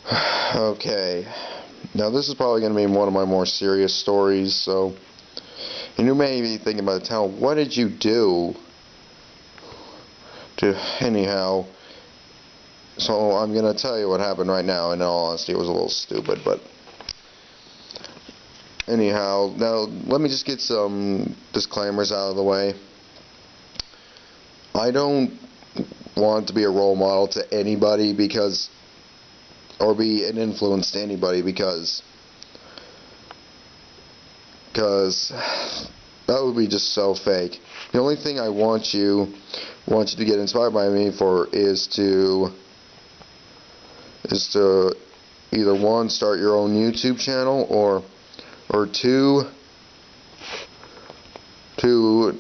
Okay, now this is probably going to be one of my more serious stories, so, and you may be thinking by the time, what did you do to, anyhow, so I'm going to tell you what happened right now. In all honesty, it was a little stupid, but anyhow, now let me just get some disclaimers out of the way. I don't want to be a role model to anybody because, or be an influence to anybody because that would be just so fake. The only thing I want you to get inspired by me for is to either one, start your own YouTube channel, or two,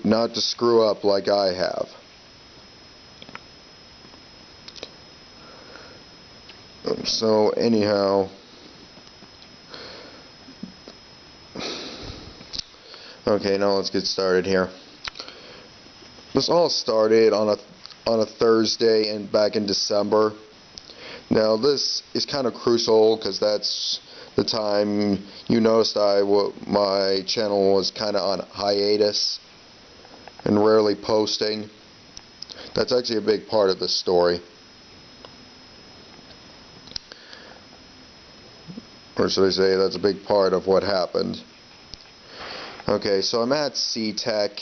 not to screw up like I have. So anyhow, okay, now let's get started here. This all started on a Thursday and back in December. Now this is kind of crucial because that's the time you noticed my channel was kind of on hiatus and rarely posting. That's actually a big part of this story. Or should I say that's a big part of what happened. Okay, so I'm at C-Tech.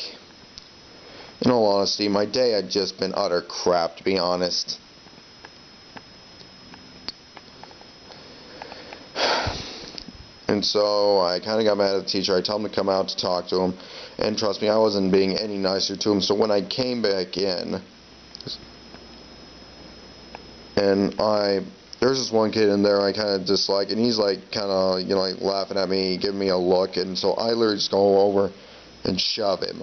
In all honesty, my day had just been utter crap, to be honest. And so I kind of got mad at the teacher. I told him to come out to talk to him. And trust me, I wasn't being any nicer to him. So when I came back in, and there's this one kid in there I kind of dislike, and he's like kind of, like laughing at me, giving me a look, and so I literally just go over and shove him.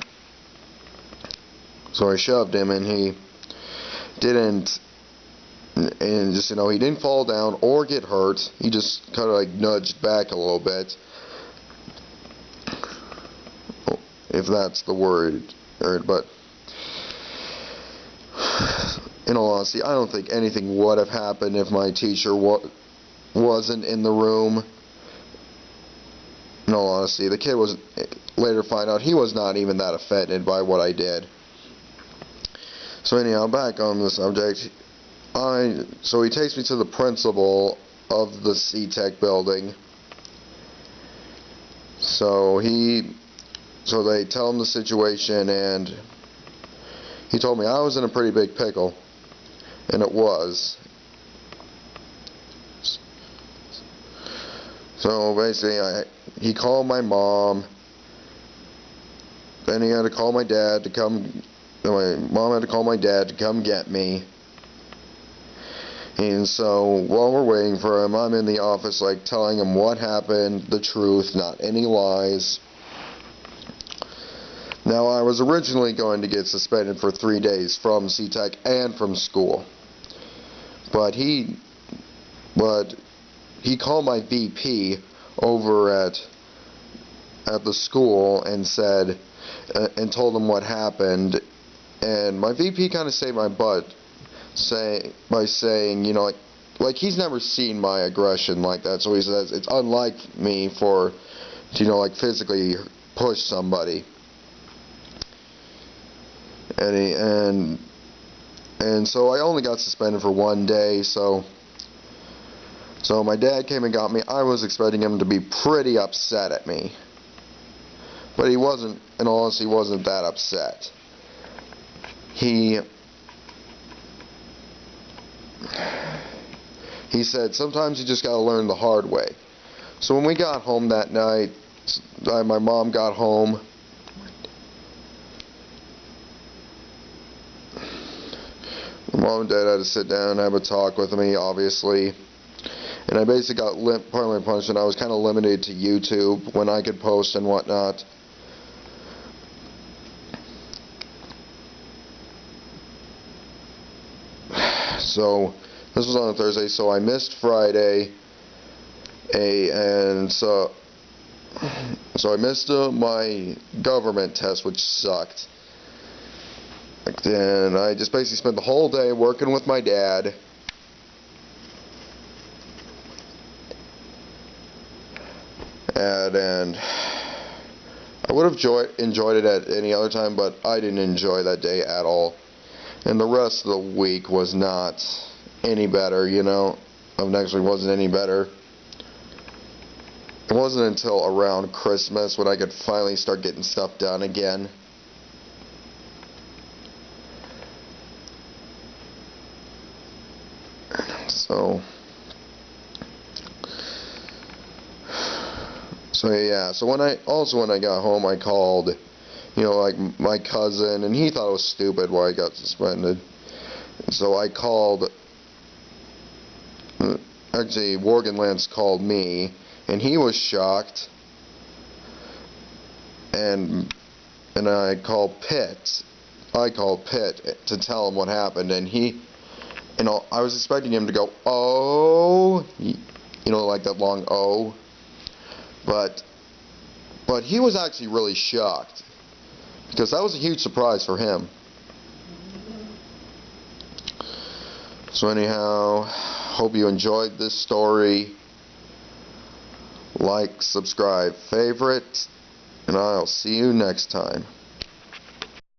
So I shoved him, and he didn't, and just, he didn't fall down or get hurt. He just kind of like nudged back a little bit, if that's the word, but in all honesty, I don't think anything would have happened if my teacher wasn't in the room. In all honesty, the kid was, later find out, he was not even that offended by what I did. So anyhow, back on the subject, so he takes me to the principal of the C-Tech building. So they tell him the situation, and he told me I was in a pretty big pickle. And it was. So basically, he called my mom. Then he had to call my dad to come. My mom had to call my dad to come get me. And so while we're waiting for him, I'm in the office, like telling him what happened, the truth, not any lies. Now, I was originally going to get suspended for 3 days from C-Tech and from school. But he called my VP over at the school and said, and told him what happened, and my VP kind of saved my butt, by saying, like he's never seen my aggression like that, so he says it's unlike me to, like physically push somebody, and so I only got suspended for 1 day, so my dad came and got me. I was expecting him to be pretty upset at me, but he wasn't, in all honesty, he wasn't that upset. He said, sometimes you just gotta learn the hard way. So when we got home that night, my mom got home, Mom and Dad had to sit down and have a talk with me, obviously. And I basically got part of my punishment. I was kind of limited to YouTube when I could post and whatnot. So this was on a Thursday, so I missed Friday, and so I missed my government test, which sucked. And I just basically spent the whole day working with my dad. and I would have enjoyed it at any other time, but I didn't enjoy that day at all. And the rest of the week was not any better, you know. Of next week wasn't any better. It wasn't until around Christmas when I could finally start getting stuff done again. So yeah, so when I got home, I called, you know, like my cousin, and he thought it was stupid why I got suspended. So I called, actually Morgan Lance called me, and he was shocked, and I called Pitt. To tell him what happened, and he, you know, I was expecting him to go, oh, you know, like that long oh. But he was actually really shocked, because that was a huge surprise for him. So anyhow, hope you enjoyed this story. Like, subscribe, favorite, and I'll see you next time.